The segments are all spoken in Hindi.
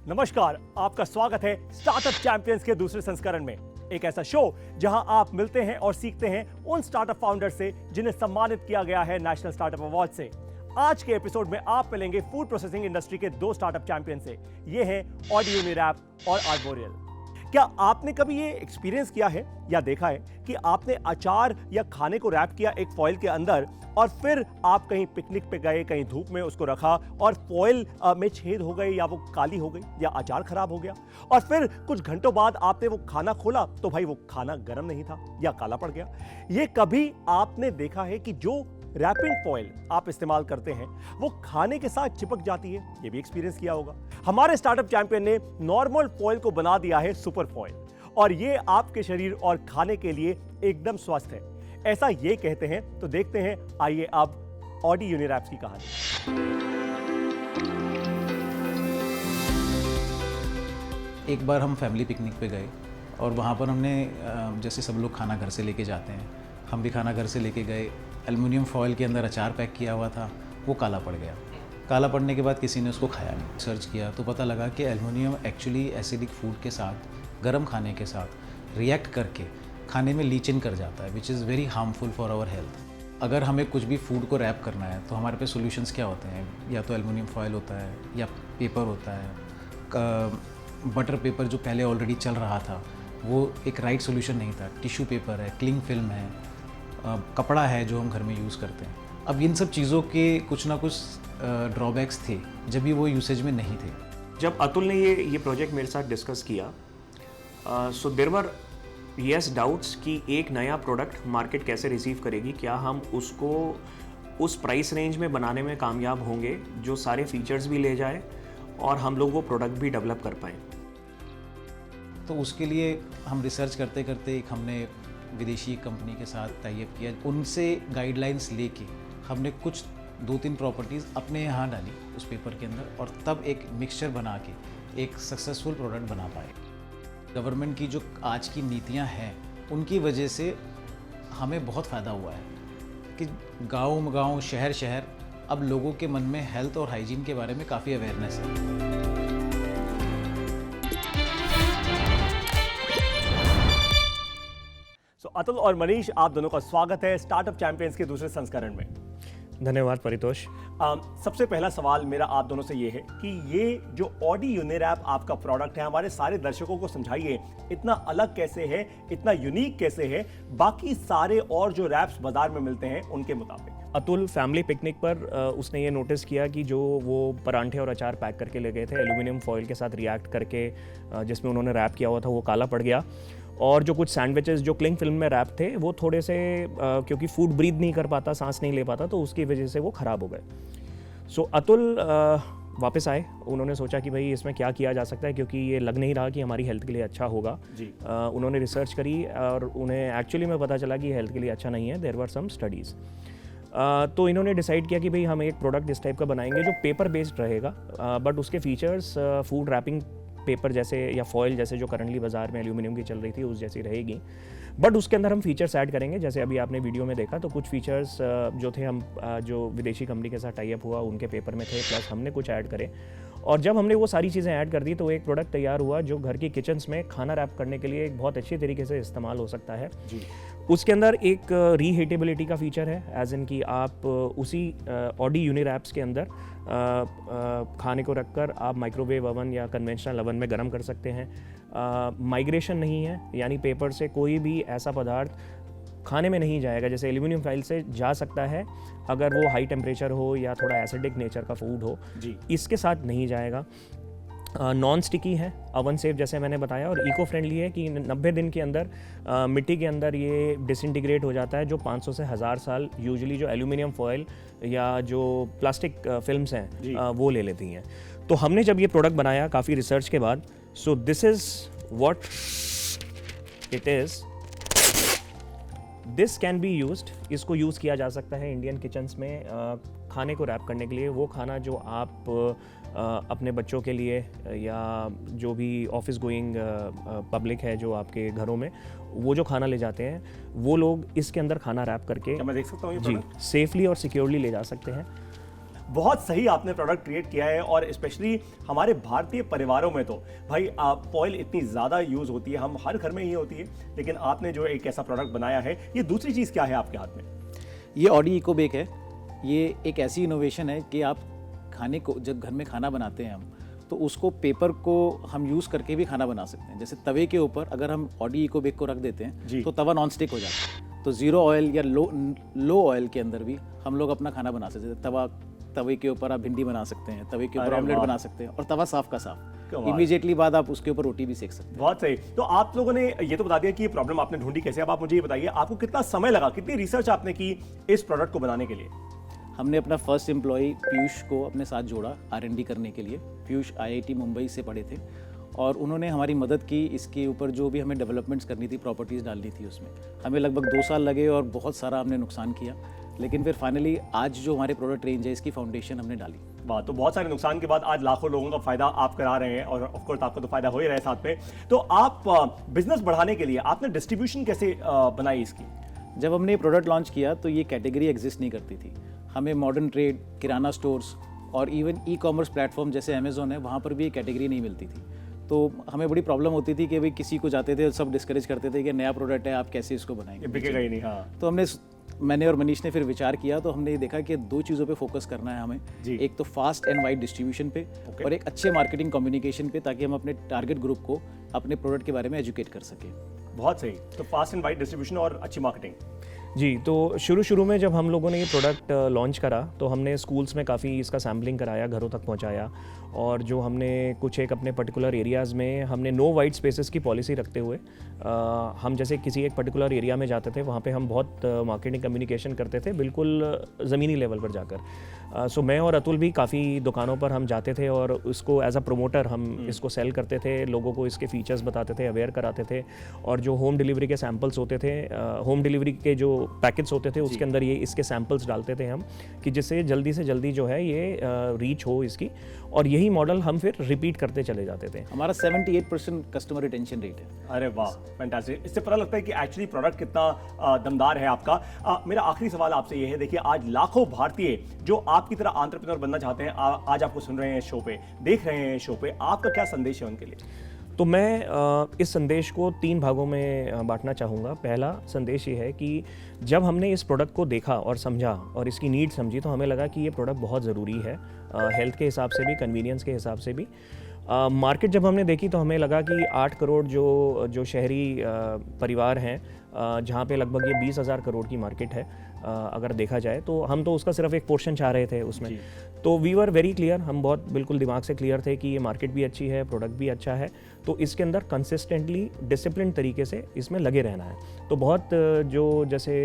नमस्कार, आपका स्वागत है स्टार्टअप चैंपियंस के दूसरे संस्करण में। एक ऐसा शो जहां आप मिलते हैं और सीखते हैं उन स्टार्टअप फाउंडर से जिन्हें सम्मानित किया गया है नेशनल स्टार्टअप अवार्ड से। आज के एपिसोड में आप मिलेंगे फूड प्रोसेसिंग इंडस्ट्री के दो स्टार्टअप चैंपियन से। ये हैं ऑडी यूनिरैप और आर्बोरियल। क्या आपने कभी ये एक्सपीरियंस किया है या देखा है कि आपने अचार या खाने को रैप किया एक फॉइल के अंदर और फिर आप कहीं पिकनिक पे गए, कहीं धूप में उसको रखा और फॉइल में छेद हो गए या वो काली हो गई या अचार खराब हो गया और फिर कुछ घंटों बाद आपने वो खाना खोला तो भाई वो खाना गर्म नहीं था या काला पड़ गया। ये कभी आपने देखा है कि जो रैपिंग फॉइल आप इस्तेमाल करते हैं वो खाने के साथ चिपक जाती है? ये भी एक्सपीरियंस किया होगा। हमारे स्टार्टअप चैंपियन ने नॉर्मल फॉइल को बना दिया है सुपर फॉइल और ये आपके शरीर और खाने के लिए एकदम स्वस्थ है, ऐसा ये कहते हैं। तो देखते हैं, आइए अब ऑडी यूनिरैप्स की कहानी। एक बार हम फैमिली पिकनिक पे गए और वहाँ पर हमने जैसे सब लोग खाना घर से लेके जाते हैं, हम भी खाना घर से लेके गए। एल्युमिनियम फॉइल के अंदर अचार पैक किया हुआ था, वो काला पड़ गया। काला पड़ने के बाद किसी ने उसको खाया नहीं। सर्च किया तो पता लगा कि एल्युमिनियम एक्चुअली एसिडिक फूड के साथ, गर्म खाने के साथ रिएक्ट करके खाने में लीच इन कर जाता है, which is very harmful for our health. अगर हमें कुछ भी फूड को रैप करना है तो हमारे पे सॉल्यूशंस क्या होते हैं? या तो एल्युमिनियम फॉइल होता है या पेपर होता है। बटर पेपर जो पहले ऑलरेडी चल रहा था वो एक राइट सॉल्यूशन नहीं था। टिश्यू पेपर है, क्लिंग फिल्म है, कपड़ा है जो हम घर में यूज़ करते हैं। अब इन सब चीज़ों के कुछ ना कुछ ड्रॉबैक्स थे जब भी वो यूसेज में नहीं थे। जब अतुल ने ये प्रोजेक्ट मेरे साथ डिस्कस किया, so there were yes doubts कि एक नया प्रोडक्ट मार्केट कैसे रिसीव करेगी, क्या हम उसको उस प्राइस रेंज में बनाने में कामयाब होंगे जो सारे फीचर्स भी ले जाए और हम लोग वो प्रोडक्ट भी डेवलप कर पाएँ। तो उसके लिए हम रिसर्च करते करते एक हमने विदेशी कंपनी के साथ टाई अप किया। उनसे गाइडलाइंस लेके हमने कुछ 2-3 प्रॉपर्टीज़ अपने यहाँ डाली उस पेपर के अंदर और तब एक मिक्सचर बना के एक सक्सेसफुल प्रोडक्ट बना पाए। गवर्नमेंट की जो आज की नीतियाँ हैं उनकी वजह से हमें बहुत फ़ायदा हुआ है कि गाँव शहर शहर अब लोगों के मन में हेल्थ और हाइजीन के बारे में काफ़ी अवेयरनेस है। अतुल और मनीष, आप दोनों का स्वागत है स्टार्टअप चैंपियंस के दूसरे संस्करण में। धन्यवाद परितोष। सबसे पहला सवाल मेरा आप दोनों से ये है कि ये जो ऑडी यूनिरैप आपका प्रोडक्ट है, हमारे सारे दर्शकों को समझाइए, इतना अलग कैसे है, इतना यूनिक कैसे है बाकी सारे और जो रैप्स बाजार में मिलते हैं उनके मुताबिक। अतुल फैमिली पिकनिक पर उसने ये नोटिस किया कि जो वो परांठे और अचार पैक करके ले गए थे एल्यूमिनियम फॉइल के साथ रिएक्ट करके जिसमें उन्होंने रैप किया हुआ था वो काला पड़ गया और जो कुछ सैंडविचेस जो क्लिंग फिल्म में रैप थे वो थोड़े से क्योंकि फूड ब्रीथ नहीं कर पाता, सांस नहीं ले पाता, तो उसकी वजह से वो ख़राब हो गए। सो अतुल वापस आए। उन्होंने सोचा कि भाई इसमें क्या किया जा सकता है क्योंकि ये लग नहीं रहा कि हमारी हेल्थ के लिए अच्छा होगा जी। उन्होंने रिसर्च करी और उन्हें एक्चुअली में पता चला कि हेल्थ के लिए अच्छा नहीं है। There were some studies. तो इन्होंने डिसाइड किया कि भाई हम एक प्रोडक्ट इस टाइप का बनाएंगे जो पेपर बेस्ड रहेगा बट उसके फीचर्स फूड रैपिंग पेपर जैसे या फॉइल जैसे जो करंटली बाजार में एल्यूमिनियम की चल रही थी उस जैसी रहेगी, बट उसके अंदर हम फीचर्स ऐड करेंगे। जैसे अभी आपने वीडियो में देखा तो कुछ फीचर्स जो थे हम जो विदेशी कंपनी के साथ टाई अप हुआ उनके पेपर में थे, प्लस हमने कुछ ऐड करे और जब हमने वो सारी चीज़ें ऐड कर दी तो एक प्रोडक्ट तैयार हुआ जो घर की किचन्स में खाना रैप करने के लिए एक बहुत अच्छी तरीके से इस्तेमाल हो सकता है जी। उसके अंदर एक रीहीटेबिलिटी का फीचर है, एज इन कि आप उसी ऑडी यूनिरैप्स के अंदर खाने को रखकर आप माइक्रोवेव ओवन या कन्वेंशनल ओवन में गर्म कर सकते हैं। माइग्रेशन नहीं है, यानी पेपर से कोई भी ऐसा पदार्थ खाने में नहीं जाएगा जैसे एल्यूमिनियम फाइल से जा सकता है अगर वो हाई टेम्परेचर हो या थोड़ा एसिडिक नेचर का फूड हो जी, इसके साथ नहीं जाएगा। नॉन स्टिकी है, ओवन सेफ जैसे मैंने बताया, और इको फ्रेंडली है कि 90 दिन के अंदर मिट्टी के अंदर ये डिसइंटीग्रेट हो जाता है जो 500 से 1000 साल यूजुअली जो एल्यूमिनियम फॉइल या जो प्लास्टिक फिल्म्स हैं वो ले लेती हैं। तो हमने जब ये प्रोडक्ट बनाया काफ़ी रिसर्च के बाद, so this is what it is. This can be used, इसको यूज़ किया जा सकता है इंडियन किचन्स में खाने को रैप करने के लिए। वो खाना जो आप अपने बच्चों के लिए या जो भी ऑफिस गोइंग पब्लिक है जो आपके घरों में वो जो खाना ले जाते हैं वो लोग इसके अंदर खाना रैप करके क्या मैं देख सकता हूँ ये जी प्रोडक्ट? सेफली और सिक्योरली ले जा सकते हैं। बहुत सही आपने प्रोडक्ट क्रिएट किया है और स्पेशली हमारे भारतीय परिवारों में तो भाई फॉइल इतनी ज़्यादा यूज़ होती है, हम हर घर में ही होती है, लेकिन आपने जो एक ऐसा प्रोडक्ट बनाया है, ये दूसरी चीज़ क्या है आपके हाथ में? ये ऑडी इको बेक है। ये एक ऐसी इनोवेशन है कि आप खाने को जब घर में खाना बनाते हैं हम, तो उसको पेपर को हम यूज़ करके भी खाना बना सकते हैं। जैसे तवे के ऊपर अगर हम ऑडी इको बेक को रख देते हैं तो तवा नॉन स्टिक हो जाता है। तो ज़ीरो ऑयल या लो ऑयल के अंदर भी हम लोग अपना खाना बना सकते हैं। तवे के ऊपर आप भिंडी बना सकते हैं, तवे के ऊपर ऑमलेट बना सकते हैं और तवा साफ का साफ। इमीडिएटली बाद आप उसके ऊपर रोटी भी सेक सकते हैं। बहुत सही। तो आप लोगों ने ये तो बता दिया कि ये प्रॉब्लम आपने ढूंढी कैसे। अब आप मुझे ये बताइए आपको कितना समय लगा, कितनी रिसर्च आपने की इस प्रोडक्ट को बनाने के लिए? हमने अपना फर्स्ट एम्प्लॉय पीयूष को अपने साथ जोड़ा R&D करने के लिए। पीयूष IIT मुंबई से पढ़े थे और उन्होंने हमारी मदद की। इसके ऊपर जो भी हमें डेवलपमेंट्स करनी थी, प्रॉपर्टीज़ डालनी थी, उसमें हमें लगभग 2 साल लगे और बहुत सारा हमने नुकसान किया, लेकिन फिर फाइनली आज जो हमारे प्रोडक्ट रेंज है इसकी फाउंडेशन हमने डाली। वाह, तो बहुत सारे नुकसान के बाद आज लाखों लोगों का फायदा आप करा रहे हैं और ऑफ कोर्स आपका तो फायदा हो ही रहा है साथ में। तो आप बिजनेस बढ़ाने के लिए आपने डिस्ट्रीब्यूशन कैसे बनाई इसकी? जब हमने ये प्रोडक्ट लॉन्च किया तो ये कैटेगरी एग्जिस्ट नहीं करती थी। हमें मॉडर्न ट्रेड, किराना स्टोर्स और इवन ई-कॉमर्स प्लेटफॉर्म जैसे अमेज़ॉन है, वहाँ पर भी ये कैटेगरी नहीं मिलती थी। तो हमें बड़ी प्रॉब्लम होती थी कि भाई किसी को जाते थे सब डिस्करेज करते थे कि नया प्रोडक्ट है, आप कैसे इसको बनाएंगे, बिकेगा ही नहीं। हाँ, तो मैंने और मनीष ने फिर विचार किया, तो हमने ये देखा कि 2 चीज़ों पे फोकस करना है हमें। एक तो फास्ट एंड वाइड डिस्ट्रीब्यूशन पे और एक अच्छे मार्केटिंग कम्युनिकेशन पे, ताकि हम अपने टारगेट ग्रुप को अपने प्रोडक्ट के बारे में एजुकेट कर सकें। बहुत सही। तो फास्ट एंड वाइड डिस्ट्रीब्यूशन और अच्छी मार्केटिंग। जी, तो शुरू में जब हम लोगों ने ये प्रोडक्ट लॉन्च करा तो हमने स्कूल्स में काफ़ी इसका सैम्पलिंग कराया, घरों तक पहुंचाया, और जो हमने कुछ एक अपने पर्टिकुलर एरियाज़ में हमने नो वाइट स्पेसेस की पॉलिसी रखते हुए हम जैसे किसी एक पर्टिकुलर एरिया में जाते थे, वहाँ पे हम बहुत मार्केटिंग कम्युनिकेशन करते थे, बिल्कुल ज़मीनी लेवल पर जाकर। सो मैं और अतुल भी काफ़ी दुकानों पर हम जाते थे और उसको एज अ प्रोमोटर हम इसको सेल करते थे, लोगों को इसके फीचर्स बताते थे, अवेयर कराते थे, और जो होम डिलीवरी के सैम्पल्स होते थे, होम डिलीवरी के जो पैकेट्स होते थे उसके अंदर ये इसके सैम्पल्स डालते थे हम, कि जिससे जल्दी से जल्दी जो है ये रीच हो इसकी, और यही मॉडल हम फिर रिपीट करते चले जाते थे। हमारा 78% कस्टमर रिटेंशन रेट है। अरे वाह, फैंटास्टिक। इससे पता लगता है कि एक्चुअली प्रोडक्ट कितना दमदार है आपका। मेरा आखिरी सवाल आपसे ये है, देखिए आज लाखों भारतीय जो आपकी तरह एंटरप्रेन्योर बनना चाहते हैं, आज आपको सुन रहे हैं शो पे, देख रहे हैं शो पे, आपका क्या संदेश है उनके लिए? तो मैं इस संदेश को 3 भागों में बांटना चाहूँगा। पहला संदेश ये है कि जब हमने इस प्रोडक्ट को देखा और समझा और इसकी नीड समझी, तो हमें लगा कि ये प्रोडक्ट बहुत ज़रूरी है, हेल्थ के हिसाब से भी, कन्वीनियंस के हिसाब से भी। मार्केट जब हमने देखी तो हमें लगा कि 8 करोड़ जो शहरी परिवार हैं, जहाँ पे लगभग ये 20,000 करोड़ की मार्केट है अगर देखा जाए, तो हम तो उसका सिर्फ एक पोर्शन चाह रहे थे उसमें। तो वी वर वेरी क्लियर, हम बहुत बिल्कुल दिमाग से क्लियर थे कि ये मार्केट भी अच्छी है, प्रोडक्ट भी अच्छा है, तो इसके अंदर कंसिस्टेंटली डिसिप्लिन तरीके से इसमें लगे रहना है। तो बहुत जो जैसे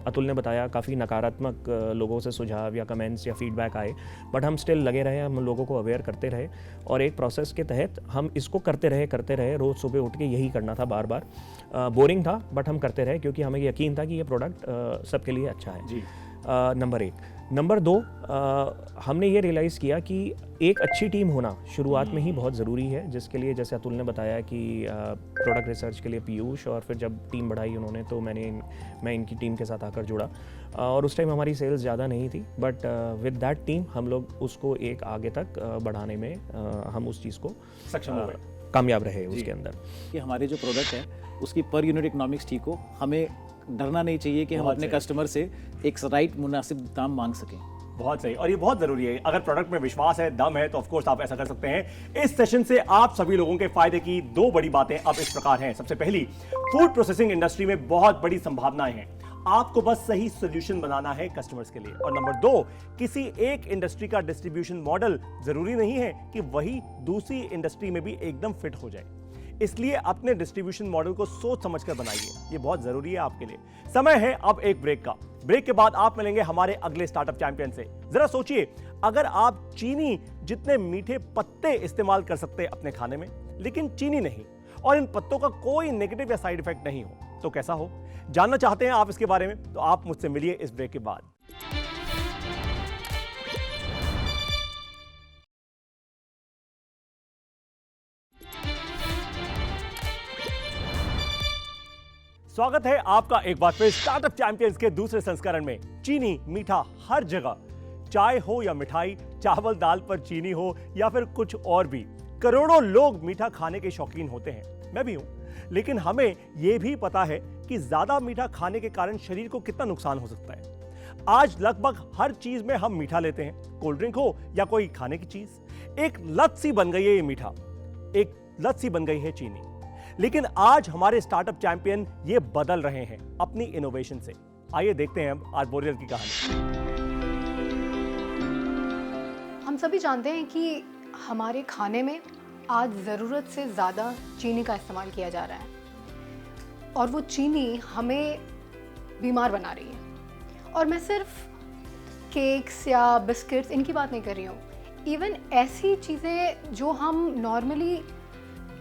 अतुल ने बताया, काफ़ी नकारात्मक लोगों से सुझाव या कमेंट्स या फीडबैक आए, बट हम स्टिल लगे रहे, हम लोगों को अवेयर करते रहे, और एक प्रोसेस के तहत हम इसको करते रहे। रोज़ सुबह उठ के यही करना था बार बार। बोरिंग था बट हम करते रहे, क्योंकि हमें यकीन था कि ये प्रोडक्ट सबके लिए अच्छा है। जी। नंबर 1। नंबर 2, हमने ये रियलाइज़ किया कि एक अच्छी टीम होना शुरुआत में ही बहुत ज़रूरी है, जिसके लिए जैसे अतुल ने बताया कि प्रोडक्ट रिसर्च के लिए पीयूष, और फिर जब टीम बढ़ाई उन्होंने तो मैं इनकी टीम के साथ आकर जुड़ा, और उस टाइम हमारी सेल्स ज़्यादा नहीं थी, बट विद दैट टीम हम लोग उसको एक आगे तक बढ़ाने में हम उस चीज़ को सक्षम हो गए, कामयाब रहे उसके अंदर। कि हमारे जो प्रोडक्ट है उसकी पर यूनिट इकोनॉमिक्स ठीक हो, हमें डरना नहीं चाहिए कि हम अपने कस्टमर से एक राइट मुनासिब दाम मांग सकें। बहुत सही, और ये बहुत जरूरी है। अगर प्रोडक्ट में विश्वास है, दम है, तो ऑफ कोर्स आप ऐसा कर सकते हैं। इस सेशन से आप सभी लोगों के फायदे की 2 बड़ी बातें अब इस प्रकार हैं। सबसे पहली, फूड प्रोसेसिंग इंडस्ट्री में बहुत बड़ी संभावनाएं हैं, आपको बस सही सोल्यूशन बनाना है कस्टमर्स के लिए। और नंबर 2, किसी एक इंडस्ट्री का डिस्ट्रीब्यूशन मॉडल जरूरी नहीं है कि वही दूसरी इंडस्ट्री में भी एकदम फिट हो जाए, इसलिए अपने डिस्ट्रीब्यूशन मॉडल को सोच समझकर बनाइए, ये बहुत जरूरी है आपके लिए। समय है अब एक ब्रेक का। ब्रेक के बाद आप मिलेंगे हमारे अगले स्टार्टअप चैंपियन से। जरा सोचिए, अगर आप चीनी जितने मीठे पत्ते इस्तेमाल कर सकते हैं अपने खाने में, लेकिन चीनी नहीं, और इन पत्तों का कोई नेगेटिव या साइड इफेक्ट नहीं हो, तो कैसा हो? जानना चाहते हैं आप इसके बारे में? तो आप मुझसे मिलिए इस ब्रेक के बाद। स्वागत है आपका एक बार फिर स्टार्टअप चैंपियंस के दूसरे संस्करण में। चीनी मीठा हर जगह, चाय हो या मिठाई, चावल दाल पर चीनी हो या फिर कुछ और भी, करोड़ों लोग मीठा खाने के शौकीन होते हैं, मैं भी हूं। लेकिन हमें यह भी पता है कि ज्यादा मीठा खाने के कारण शरीर को कितना नुकसान हो सकता है। आज लगभग हर चीज में हम मीठा लेते हैं, कोल्ड ड्रिंक हो या कोई खाने की चीज। एक लत सी बन गई है ये मीठा, एक लत सी बन गई है चीनी। लेकिन आज हमारे स्टार्टअप चैंपियन ये बदल रहे हैं अपनी इनोवेशन से। आइए देखते हैं अब आर्बोरियल की कहानी। हम सभी जानते हैं कि हमारे खाने में आज ज़रूरत से ज़्यादा चीनी का इस्तेमाल किया जा रहा है और वो चीनी हमें बीमार बना रही है। और मैं सिर्फ केक्स या बिस्किट्स इनकी बात नहीं कर रही हूँ, इवन ऐसी चीज़ें जो हम नॉर्मली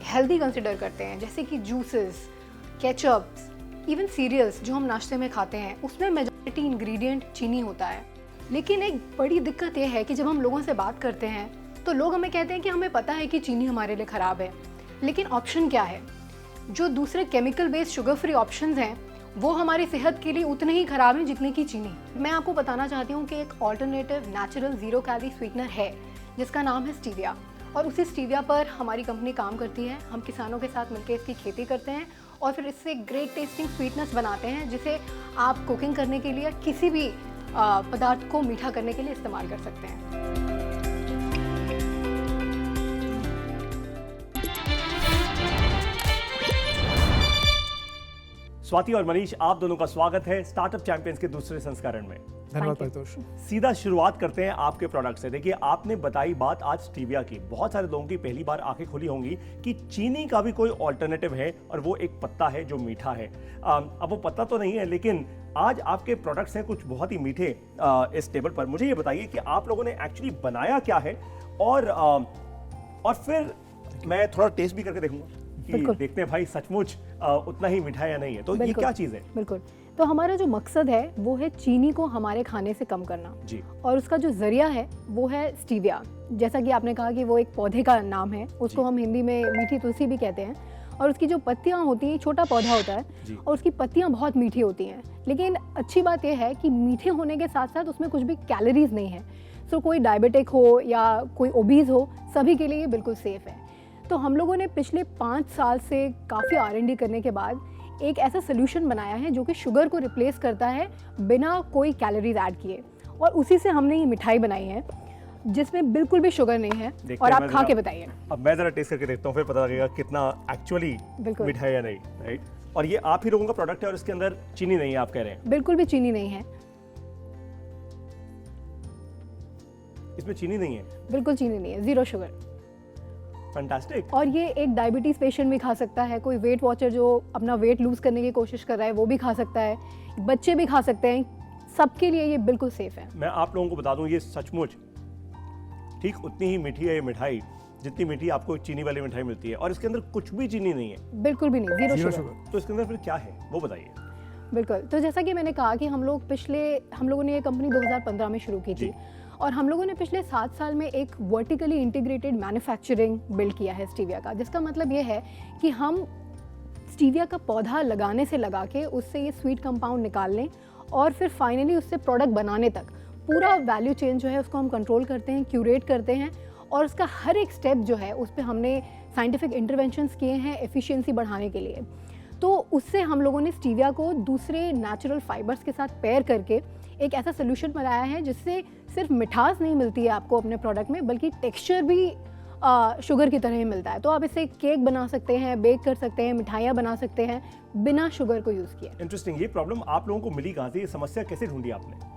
हेल्दी कंसिडर करते हैं, जैसे कि जूसेस, केचप्स, इवन सीरियल्स जो हम नाश्ते में खाते हैं, उसमें मेजॉरिटी इंग्रेडिएंट चीनी होता है। लेकिन एक बड़ी दिक्कत यह है कि जब हम लोगों से बात करते हैं तो लोग हमें कहते हैं कि हमें पता है कि चीनी हमारे लिए ख़राब है, लेकिन ऑप्शन क्या है? जो दूसरे chemical based sugar free options हैं वो हमारी सेहत के लिए उतने ही ख़राब हैं जितने की चीनी। मैं आपको बताना चाहती हूँ कि एक alternative natural zero calorie sweetener है जिसका नाम है स्टीविया, और उसी स्टीविया पर हमारी कंपनी काम करती है। हम किसानों के साथ मिलकर इसकी खेती करते हैं और फिर इससे ग्रेट टेस्टिंग स्वीटनेस बनाते हैं जिसे आप कुकिंग करने के लिए किसी भी पदार्थ को मीठा करने के लिए इस्तेमाल कर सकते हैं। स्वाति और मनीष, आप दोनों का स्वागत है स्टार्टअप चैंपियंस के दूसरे संस्करण में। धन्यवाद परितोष। सीधा शुरुआत करते हैं आपके प्रोडक्ट से। देखिए, आपने बताई बात आज स्टीविया की। बहुत सारे लोगों की पहली बार आंखें खुली होंगी कि चीनी का भी कोई ऑल्टरनेटिव है और वो एक पत्ता है जो मीठा है। अब वो पत्ता तो नहीं है, लेकिन आज आपके प्रोडक्ट्स हैं कुछ बहुत ही मीठे इस टेबल पर। मुझे ये बताइए कि आप लोगों ने एक्चुअली बनाया क्या है, और फिर मैं थोड़ा टेस्ट भी करके देखूंगा कि देखते हैं भाई सचमुच उतना ही मीठा या नहीं है। तो ये क्या चीज़ है? बिल्कुल, तो हमारा जो मकसद है वो है चीनी को हमारे खाने से कम करना जी। और उसका जो जरिया है वो है स्टीविया। जैसा कि आपने कहा कि वो एक पौधे का नाम है, उसको हम हिंदी में मीठी तुलसी भी कहते हैं। और उसकी जो पत्तियां होती हैं, छोटा पौधा होता है और उसकी पत्तियां बहुत मीठी होती हैं। लेकिन अच्छी बात यह है कि मीठे होने के साथ साथ उसमें कुछ भी कैलोरीज नहीं है। सो कोई डायबिटिक हो या कोई ओबीज हो, सभी के लिए ये बिल्कुल सेफ़ है। तो हम लोगों ने पिछले 5 साल से काफ़ी R&D करने के बाद एक ऐसा सोल्यूशन बनाया है जो कि शुगर को रिप्लेस करता है बिना कोई कैलोरीज ऐड किए, और उसी से हमने ये मिठाई बनाई है जिसमें बिल्कुल भी शुगर नहीं है। और आप खा के बताइए। अब मैं ज़रा टेस्ट करके देखता हूँ, फिर पता लगेगा कितना एक्चुअली मीठा है या नहीं, राइट? और ये आप ही लोगों का प्रोडक्ट है और इसके अंदर चीनी नहीं है, आप कह रहे हैं? बिल्कुल भी चीनी नहीं है, इसमें चीनी नहीं है, बिल्कुल चीनी नहीं है, ज़ीरो शुगर। फैंटास्टिक। और ये एक डायबिटीज़ पेशेंट भी खा सकता है, कोई वेट वॉचर जो अपना वेट लूज़ करने की कोशिश कर रहा है वो भी खा सकता है, बच्चे भी खा सकते हैं, सबके लिए ये बिल्कुल सेफ़ है। मैं आप लोगों को बता दूं, ये सचमुच ठीक उतनी ही मीठी है ये मिठाई जितनी मीठी आपको चीनी वाली मिठाई मिलती है, और इसके अंदर कुछ भी चीनी नहीं है, बिल्कुल भी नहीं, ज़ीरो शुगर। तो इसके अंदर फिर क्या है वो बताइए। बिल्कुल, तो जैसा कि मैंने कहा कि हम लोगों ने ये कंपनी 2015 में शुरू की थी और हम लोगों ने पिछले 7 साल में एक वर्टिकली इंटीग्रेटेड मैन्युफैक्चरिंग बिल्ड किया है स्टीविया का, जिसका मतलब ये है कि हम स्टीविया का पौधा लगाने से लगा के उससे ये स्वीट कंपाउंड निकाल लें और फिर फाइनली उससे प्रोडक्ट बनाने तक पूरा वैल्यू चेन जो है उसको हम कंट्रोल करते हैं, क्यूरेट करते हैं, और उसका हर एक स्टेप जो है उस पर हमने साइंटिफिक इंटरवेंशंस किए हैं एफिशिएंसी बढ़ाने के लिए। तो उससे हम लोगों ने स्टीविया को दूसरे नेचुरल फाइबर्स के साथ पेयर करके एक ऐसा सोल्यूशन बनाया है जिससे सिर्फ मिठास नहीं मिलती है आपको अपने प्रोडक्ट में, बल्कि टेक्सचर भी शुगर की तरह ही मिलता है। तो आप इससे केक बना सकते हैं, बेक कर सकते हैं, मिठाइयाँ बना सकते हैं बिना शुगर को यूज़ किए। इंटरेस्टिंग। ये प्रॉब्लम आप लोगों को मिली कहाँ से? ये समस्या कैसे ढूंढी आपने?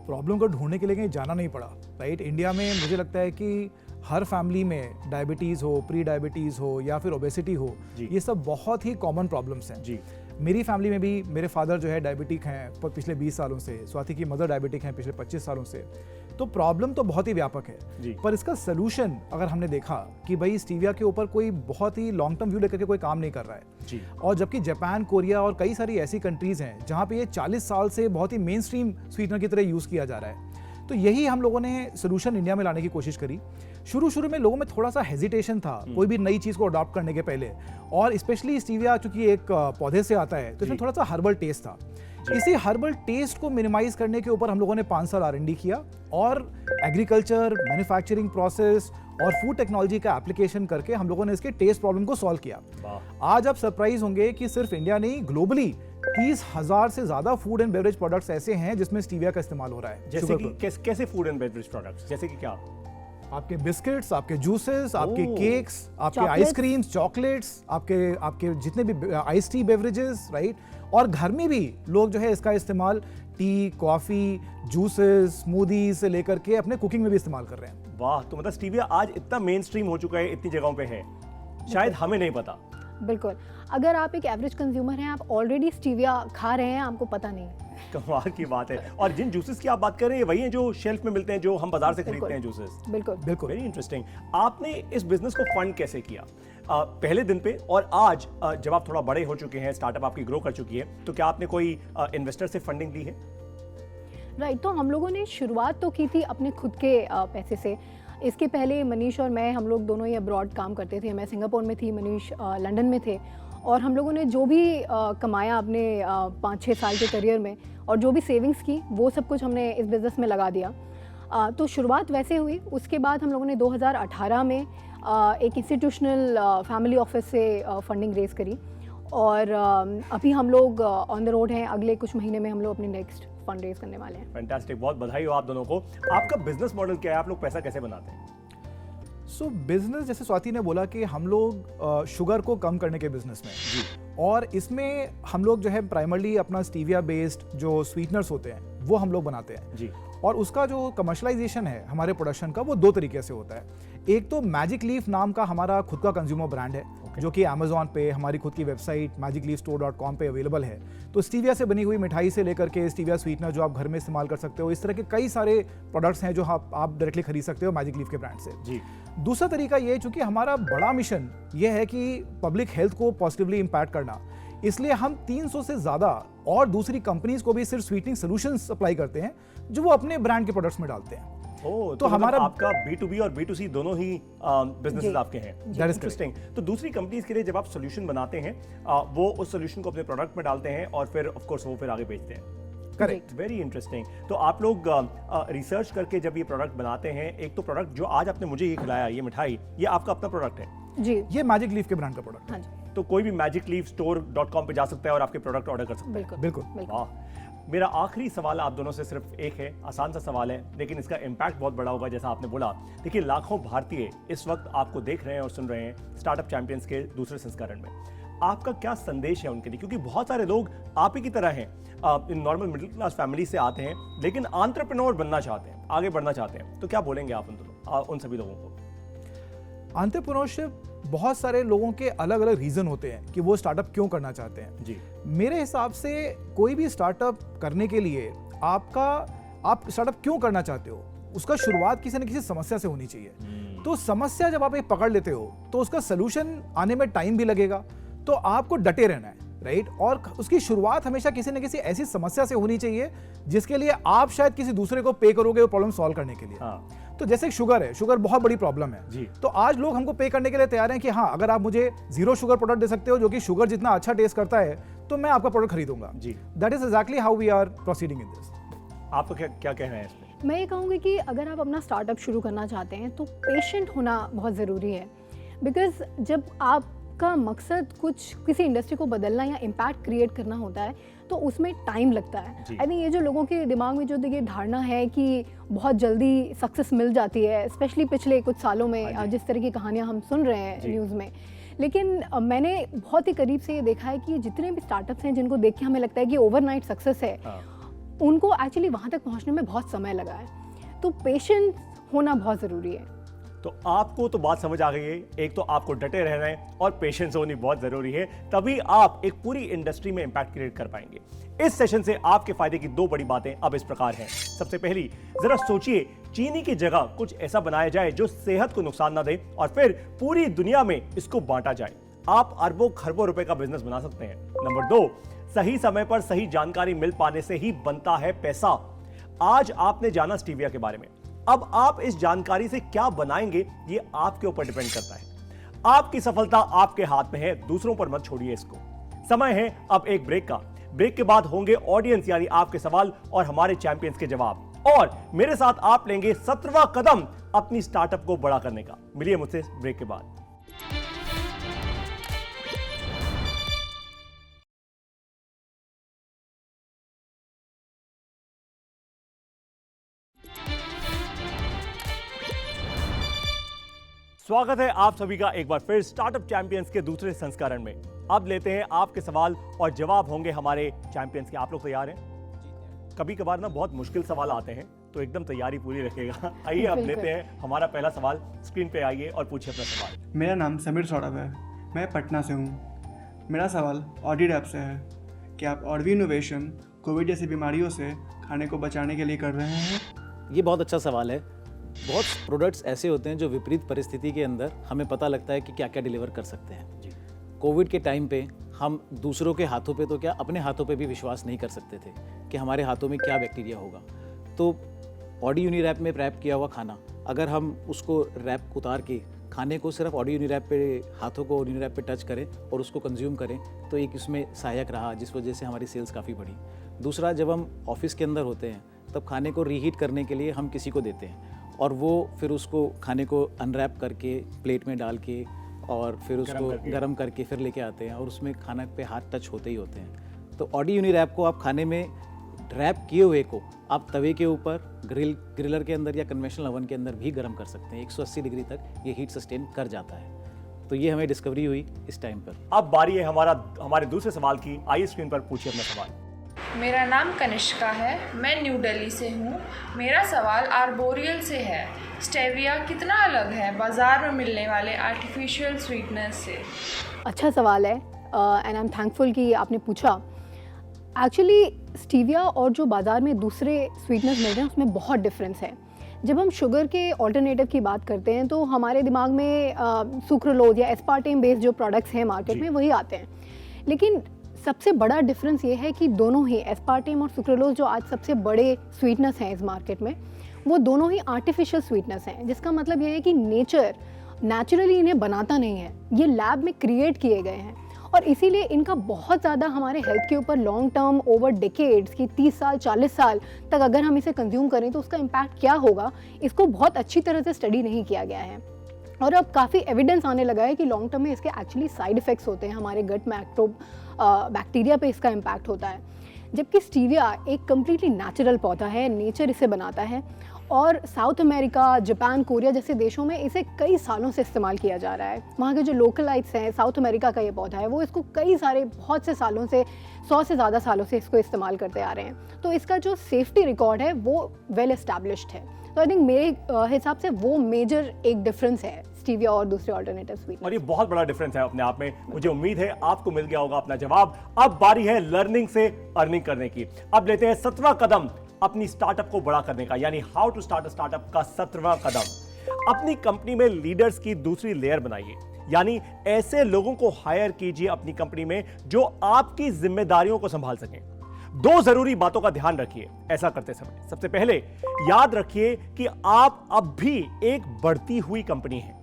प्रॉब्लम को ढूंढने के लिए कहीं जाना नहीं पड़ा, राइट? इंडिया में मुझे लगता है कि हर फैमिली में डायबिटीज़ हो, प्री डायबिटीज़ हो या फिर ओबेसिटी हो, ये सब बहुत ही कॉमन प्रॉब्लम्स हैं जी। मेरी फैमिली में भी मेरे फादर जो है डायबिटिक हैं पिछले 20 सालों से, स्वाति की मदर डायबिटिक हैं पिछले 25 सालों से। तो प्रॉब्लम तो बहुत ही व्यापक है, पर इसका सलूशन अगर हमने देखा कि भाई स्टीविया के ऊपर कोई बहुत ही लॉन्ग टर्म व्यू लेकर के कोई काम नहीं कर रहा है जी। और जबकि जापान, कोरिया और कई सारी ऐसी कंट्रीज़ हैं जहाँ पे ये 40 साल से बहुत ही मेन स्ट्रीम स्वीटनर की तरह यूज़ किया जा रहा है। तो यही हम लोगों ने सोल्यूशन इंडिया में लाने की कोशिश करी। शुरू में लोगों में थोड़ा सा हेजिटेशन था कोई भी नई चीज़ को अडॉप्ट करने के पहले, और स्पेशली स्टीविया चूंकि एक पौधे से आता है तो इसमें थोड़ा सा हर्बल टेस्ट था। इसी हर्बल टेस्ट को मिनिमाइज करने के ऊपर हम लोगों ने 5 साल R&D किया और एग्रीकल्चर, मैन्युफैक्चरिंग प्रोसेस और फूड टेक्नोलॉजी का एप्लीकेशन करके हम लोगों ने इसके टेस्ट प्रॉब्लम को सॉल्व किया। आज आप सरप्राइज होंगे कि सिर्फ इंडिया नहीं, ग्लोबली 30,000 से ज्यादा फूड एंड बेवरेज प्रोडक्ट्स ऐसे हैं जिसमें स्टीविया का इस्तेमाल हो रहा है। जैसे कि कैसे फूड एंड बेवरेज प्रोडक्ट्स, जैसे कि क्या? आपके बिस्किट्स, आपके जूसेस, आपके केक्स, आपके आइसक्रीम्स, चॉकलेट्स, आपके जितने भी आइस टी बेवरेजेस, राइट। और घर में भी लोग जो है इसका इस्तेमाल टी, कॉफी, जूसेस, स्मूदी से लेकर के अपने कुकिंग में भी इस्तेमाल कर रहे हैं। वाह, तो मतलब स्टीविया आज इतना मेन स्ट्रीम हो चुका है, इतनी जगहों पे है, शायद हमें नहीं पता। बिल्कुल, अगर आप एक एवरेज कंज्यूमर हैं, आप ऑलरेडी स्टीविया खा रहे हैं, आपको पता नहीं। कमाल की बात है। और जिन जूसेस की आप बात कर रहे हैं वही हैं जो शेल्फ में मिलते हैं, जो हम बाजार से खरीदते हैं जूसेस। बिल्कुल बिल्कुल। Very interesting. आपने इस बिजनेस को फंड कैसे किया पहले दिन पे, और आज जब आप थोड़ा बड़े हो चुके हैं, स्टार्टअप आपकी ग्रो कर चुकी है, तो क्या आपने कोई इन्वेस्टर से फंडिंग ली है? राइट, तो हम लोगों ने शुरुआत तो की थी अपने खुद के पैसे से। इसके पहले मनीष और मैं, हम लोग दोनों ही अब्रॉड काम करते थे। मैं सिंगापुर में थी, मनीष लंदन में थे, और हम लोगों ने जो भी कमाया अपने 5-6 साल के करियर में और जो भी सेविंग्स की, वो सब कुछ हमने इस बिज़नेस में लगा दिया। तो शुरुआत वैसे हुई। उसके बाद हम लोगों ने 2018 में एक इंस्टीट्यूशनल फैमिली ऑफिस से फंडिंग रेज करी, और अभी हम लोग ऑन द रोड हैं। अगले कुछ महीने में हम लोग अपनी नेक्स्ट फंड रेज करने वाले हैं। फैंटास्टिक, बहुत बधाई हो आप दोनों को। आपका बिजनेस मॉडल क्या है? आप लोग पैसा कैसे बनाते हैं? सो बिजनेस, जैसे स्वाति ने बोला कि हम लोग शुगर को कम करने के बिजनेस में जी, और इसमें हम लोग जो है प्राइमरली अपना स्टीविया बेस्ड जो स्वीटनर्स होते हैं वो हम लोग बनाते हैं जी। और उसका जो कमर्शलाइजेशन है हमारे प्रोडक्शन का, वो 2 तरीके से होता है। एक तो मैजिक लीफ नाम का हमारा खुद का कंज्यूमर ब्रांड है, जो कि अमेजॉन पे, हमारी खुद की वेबसाइट magicleafstore.com पे अवेलेबल है। तो स्टीविया से बनी हुई मिठाई से लेकर के स्टीविया स्वीटनर जो आप घर में इस्तेमाल कर सकते हो, इस तरह के कई सारे प्रोडक्ट्स हैं जो आप डायरेक्टली खरीद सकते हो मैजिक लीफ के ब्रांड से जी। दूसरा तरीका ये, चूंकि हमारा बड़ा मिशन ये है कि पब्लिक हेल्थ को पॉजिटिवली इम्पैक्ट करना, इसलिए हम 300 से ज़्यादा और दूसरी कंपनीज को भी सिर्फ स्वीटनिंग सॉल्यूशंस सप्लाई करते हैं, जो वो अपने ब्रांड के प्रोडक्ट्स में डालते हैं। तो हमारा आपका B2B और B2C दोनों ही बिजनेसेस आपके हैं। That is interesting. तो दूसरी कंपनीज के लिए जब आप सॉल्यूशन बनाते हैं, वो उस सॉल्यूशन को अपने प्रोडक्ट में डालते हैं और फिर ऑफ कोर्स वो फिर आगे बेचते हैं। करेक्ट। Very interesting. तो आप लोग रिसर्च करके जब ये प्रोडक्ट बनाते हैं, एक तो प्रोडक्ट जो आज आपने मुझे ये खिलाया, ये मिठाई, ये आपका अपना प्रोडक्ट है जी? ये मैजिक लीफ के ब्रांड का प्रोडक्ट हाँ है। जी, तो कोई भी magicleafstore.com पे जा सकता है और आपके प्रोडक्ट ऑर्डर कर सकता है। बिल्कुल बिल्कुल। वाह। मेरा आखिरी सवाल आप दोनों से सिर्फ एक है, आसान सा सवाल है, लेकिन इसका इम्पैक्ट बहुत बड़ा होगा जैसा आपने बोला। देखिए, लाखों भारतीय इस वक्त आपको देख रहे हैं और सुन रहे हैं स्टार्टअप चैंपियंस के दूसरे संस्करण में। आपका क्या संदेश है उनके लिए? क्योंकि बहुत सारे लोग आप ही की तरह हैं, नॉर्मल मिडिल क्लास फैमिली से आते हैं, लेकिन एंटरप्रेन्योर बनना चाहते हैं, आगे बढ़ना चाहते हैं। तो क्या बोलेंगे आप उन सभी लोगों को? एंटरप्रेन्योरशिप, बहुत सारे लोगों के अलग अलग रीजन होते हैं कि वो स्टार्टअप क्यों करना चाहते हैं जी। मेरे हिसाब से कोई भी स्टार्टअप करने के लिए आप स्टार्टअप क्यों करना चाहते हो, उसका शुरुआत किसी न किसी समस्या से होनी चाहिए। तो समस्या जब आप एक पकड़ लेते हो तो उसका सलूशन आने में टाइम भी लगेगा, तो आपको डटे रहना है, राइट। और उसकी शुरुआत हमेशा किसी न किसी ऐसी समस्या से होनी चाहिए जिसके लिए आप शायद किसी दूसरे को पे करोगे वो प्रॉब्लम सॉल्व करने के लिए। हाँ। तो जैसे शुगर है, शुगर बहुत बड़ी प्रॉब्लम है जी। तो आज लोग हमको पे करने के लिए तैयार हैं कि हाँ, अगर आप मुझे 0 शुगर प्रोडक्ट दे सकते हो जो कि शुगर जितना अच्छा टेस्ट करता है, तो मैं आपका प्रोडक्ट खरीदूंगा जी। That is exactly how we are proceeding in this. आपको क्या कहना है इसमें? मैं ये कहूँगी कि अगर आप अपना स्टार्टअप शुरू करना चाहते हैं तो पेशेंट होना बहुत ज़रूरी है। बिकॉज जब आपका मकसद कुछ किसी इंडस्ट्री को बदलना या इम्पैक्ट क्रिएट करना होता है तो उसमें टाइम लगता है। आई थिंक ये जो लोगों के दिमाग में जो ये धारणा है कि बहुत जल्दी सक्सेस मिल जाती है, स्पेशली पिछले कुछ सालों में जिस तरह की कहानियाँ हम सुन रहे हैं न्यूज़ में, लेकिन मैंने बहुत ही करीब से ये देखा है कि जितने भी स्टार्टअप्स हैं जिनको देख के हमें लगता है कि ओवरनाइट सक्सेस है, उनको एक्चुअली वहाँ तक पहुँचने में बहुत समय लगा है। तो पेशेंस होना बहुत ज़रूरी है। तो आपको तो बात समझ आ गई है, एक तो आपको डटे रहना है और पेशेंस होनी बहुत जरूरी है, तभी आप एक पूरी इंडस्ट्री में इंपैक्ट क्रिएट कर पाएंगे। इस सेशन से आपके फायदे की 2 बड़ी बातें अब इस प्रकार हैं। सबसे पहली, जरा सोचिए, चीनी की जगह कुछ ऐसा बनाया जाए जो सेहत को नुकसान ना दे और फिर पूरी दुनिया में इसको बांटा जाए। आप अरबों खरबों रुपए का बिजनेस बना सकते हैं। नंबर 2, सही समय पर सही जानकारी मिल पाने से ही बनता है पैसा। आज आपने जाना स्टीविया के बारे में, अब आप इस जानकारी से क्या बनाएंगे ये आपके ऊपर डिपेंड करता है। आपकी सफलता आपके हाथ में है, दूसरों पर मत छोड़िए इसको। समय है अब एक ब्रेक का। ब्रेक के बाद होंगे ऑडियंस यानी आपके सवाल और हमारे चैंपियंस के जवाब, और मेरे साथ आप लेंगे 17वां कदम अपनी स्टार्टअप को बड़ा करने का। मिलिए मुझसे ब्रेक के बाद। स्वागत है आप सभी का एक बार फिर स्टार्टअप चैंपियंस के दूसरे संस्करण में। अब लेते हैं आपके सवाल और जवाब होंगे हमारे चैंपियंस के। आप लोग तैयार हैं? कभी कभार ना बहुत मुश्किल सवाल आते हैं, तो एकदम तैयारी पूरी रखिएगा। आइए अब लेते हैं हमारा पहला सवाल। स्क्रीन पे आइए और पूछिए अपना सवाल। मेरा नाम समीर सौरभ है, मैं पटना से हूँ। मेरा सवाल ऑडी रैप से है कि आप ऑडवी इनोवेशन कोविड जैसी बीमारियों से खाने को बचाने के लिए कर रहे हैं? ये बहुत अच्छा सवाल है। बहुत प्रोडक्ट्स ऐसे होते हैं जो विपरीत परिस्थिति के अंदर हमें पता लगता है कि क्या क्या डिलीवर कर सकते हैं। जी। कोविड के टाइम पे हम दूसरों के हाथों पे तो क्या अपने हाथों पे भी विश्वास नहीं कर सकते थे कि हमारे हाथों में क्या बैक्टीरिया होगा। तो ऑडी यूनी रैप में रैप किया हुआ खाना, अगर हम उसको रैप उतार के खाने को सिर्फ ऑडी यूनी रैप पे हाथों को यूनी रैप पे टच करें और उसको कंज्यूम करें, तो एक इसमें सहायक रहा, जिस वजह से हमारी सेल्स काफ़ी बढ़ी। दूसरा, जब हम ऑफिस के अंदर होते हैं तब खाने को रीहीट करने के लिए हम किसी को देते हैं और वो फिर उसको खाने को अनरैप करके प्लेट में डाल के और फिर उसको गर्म करके फिर लेके आते हैं और उसमें खाना पे हाथ टच होते ही होते हैं। तो ऑडी यूनी रैप को आप खाने में रैप किए हुए को आप तवे के ऊपर ग्रिलर के अंदर या कन्वेंशनल ओवन के अंदर भी गर्म कर सकते हैं। 180 डिग्री तक ये हीट सस्टेन कर जाता है। तो ये हमें डिस्कवरी हुई इस टाइम पर। अब बारी है हमारे दूसरे सवाल की। आइए स्क्रीन पर पूछिए अपना सवाल। मेरा नाम कनिष्का है, मैं न्यू दिल्ली से हूँ। मेरा सवाल आर्बोरियल से है। स्टेविया कितना अलग है बाज़ार में मिलने वाले आर्टिफिशियल स्वीटनर से? अच्छा सवाल है एंड आई एम थैंकफुल कि आपने पूछा। एक्चुअली स्टीविया और जो बाज़ार में दूसरे स्वीटनर्स मिल रहे हैं उसमें बहुत डिफरेंस है। जब हम शुगर के ऑल्टरनेटिव की बात करते हैं तो हमारे दिमाग में सुक्रोलोज या एस्पार्टेम बेस्ड जो प्रोडक्ट्स हैं मार्केट में वही आते हैं, लेकिन सबसे बड़ा डिफरेंस ये है कि दोनों ही एस्पार्टेम और सुक्रोलोज जो आज सबसे बड़े स्वीटनर्स हैं इस मार्केट में, वो दोनों ही आर्टिफिशियल स्वीटनर्स हैं, जिसका मतलब ये है कि नेचर नेचुरली इन्हें बनाता नहीं है, ये लैब में क्रिएट किए गए हैं और इसीलिए इनका बहुत ज़्यादा हमारे हेल्थ के ऊपर लॉन्ग टर्म ओवर डिकेड्स की 30 साल 40 साल तक अगर हम इसे कंज्यूम करें तो उसका इम्पैक्ट क्या होगा, इसको बहुत अच्छी तरह से स्टडी नहीं किया गया है। और अब काफ़ी एविडेंस आने लगा है कि लॉन्ग टर्म में इसके एक्चुअली साइड इफ़ेक्ट्स होते हैं, हमारे गट माइक्रोब बैक्टीरिया पे इसका इम्पैक्ट होता है। जबकि स्टीविया एक कम्प्लीटली नेचुरल पौधा है, नेचर इसे बनाता है और साउथ अमेरिका, जापान, कोरिया जैसे देशों में इसे कई सालों से इस्तेमाल किया जा रहा है। वहाँ के जो लोकलाइट्स हैं, साउथ अमेरिका का ये पौधा है, वो इसको कई सारे बहुत से सालों से 100 से ज़्यादा सालों से इसको इस्तेमाल करते आ रहे हैं। तो इसका जो सेफ्टी रिकॉर्ड है वो वेल एस्टैब्लिश्ड है। तो आई थिंक मेरे हिसाब से वो मेजर एक डिफरेंस है स्टीविया और दूसरे ऑल्टरनेटिव स्वीट। और ये बहुत बड़ा डिफरेंस है अपने आप में। मुझे उम्मीद है आपको मिल गया होगा अपना जवाब। अब बारी है लर्निंग से अर्निंग करने की। अब लेते हैं 17वां कदम अपनी स्टार्टअप को बड़ा करने का, यानी how to start a startup का 17वां कदम। अपनी कंपनी में लीडर्स की दूसरी लेयर बनाइए, यानी ऐसे लोगों को हायर कीजिए अपनी कंपनी में जो आपकी जिम्मेदारियों को संभाल सकें। 2 जरूरी बातों का ध्यान रखिए ऐसा करते समय। सबसे पहले याद रखिए कि आप अब भी एक बढ़ती हुई कंपनी है।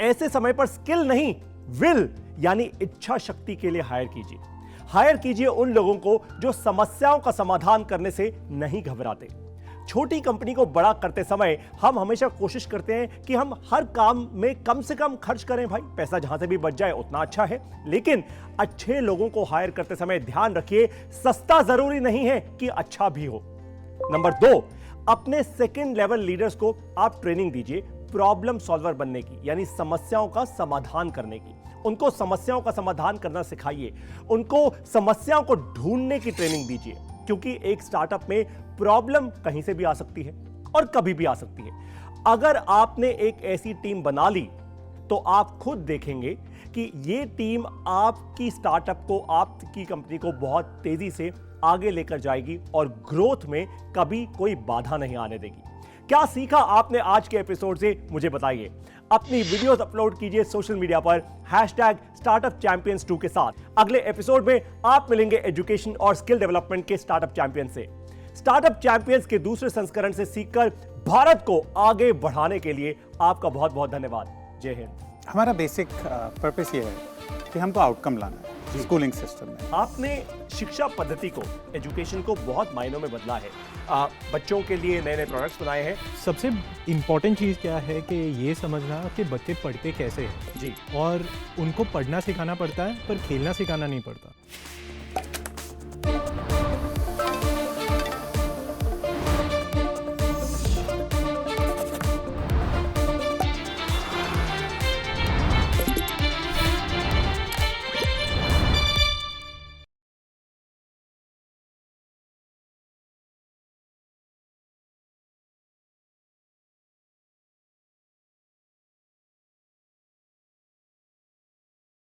ऐसे समय पर स्किल नहीं, विल यानी इच्छा शक्ति के लिए हायर कीजिए उन लोगों को जो समस्याओं का समाधान करने से नहीं घबराते। छोटी कंपनी को बड़ा करते समय हम हमेशा कोशिश करते हैं कि हम हर काम में कम से कम खर्च करें। भाई, पैसा जहां से भी बच जाए उतना अच्छा है, लेकिन अच्छे लोगों को हायर करते समय ध्यान रखिए सस्ता जरूरी नहीं है कि अच्छा भी हो। नंबर 2, अपने सेकंड लेवल लीडर्स को आप ट्रेनिंग दीजिए प्रॉब्लम सॉल्वर बनने की, यानी समस्याओं का समाधान करने की। उनको समस्याओं का समाधान करना सिखाइए, उनको समस्याओं को ढूंढने की ट्रेनिंग दीजिए, क्योंकि एक स्टार्टअप में प्रॉब्लम कहीं से भी आ सकती है और कभी भी आ सकती है। अगर आपने एक ऐसी टीम बना ली तो आप खुद देखेंगे कि ये टीम आपकी स्टार्टअप को, आपकी कंपनी को बहुत तेजी से आगे लेकर जाएगी और ग्रोथ में कभी कोई बाधा नहीं आने देगी। क्या सीखा आपने आज के एपिसोड से, मुझे बताइए। अपनी वीडियोस अपलोड कीजिए सोशल मीडिया पर #StartupChampions2 के साथ। अगले एपिसोड में आप मिलेंगे एजुकेशन और स्किल डेवलपमेंट के स्टार्टअप चैंपियन से। स्टार्टअप चैंपियंस के दूसरे संस्करण से सीखकर भारत को आगे बढ़ाने के लिए आपका बहुत बहुत धन्यवाद। जय हिंद। हमारा बेसिक पर्पस ये है कि हमको आउटकम लाना है। स्कूलिंग सिस्टम में। आपने शिक्षा पद्धति को, एजुकेशन को बहुत मायनों में बदला है। बच्चों के लिए नए नए प्रोडक्ट्स बनाए हैं। सबसे इम्पॉर्टेंट चीज़ क्या है कि ये समझना कि बच्चे पढ़ते कैसे हैं जी, और उनको पढ़ना सिखाना पड़ता है पर खेलना सिखाना नहीं पड़ता।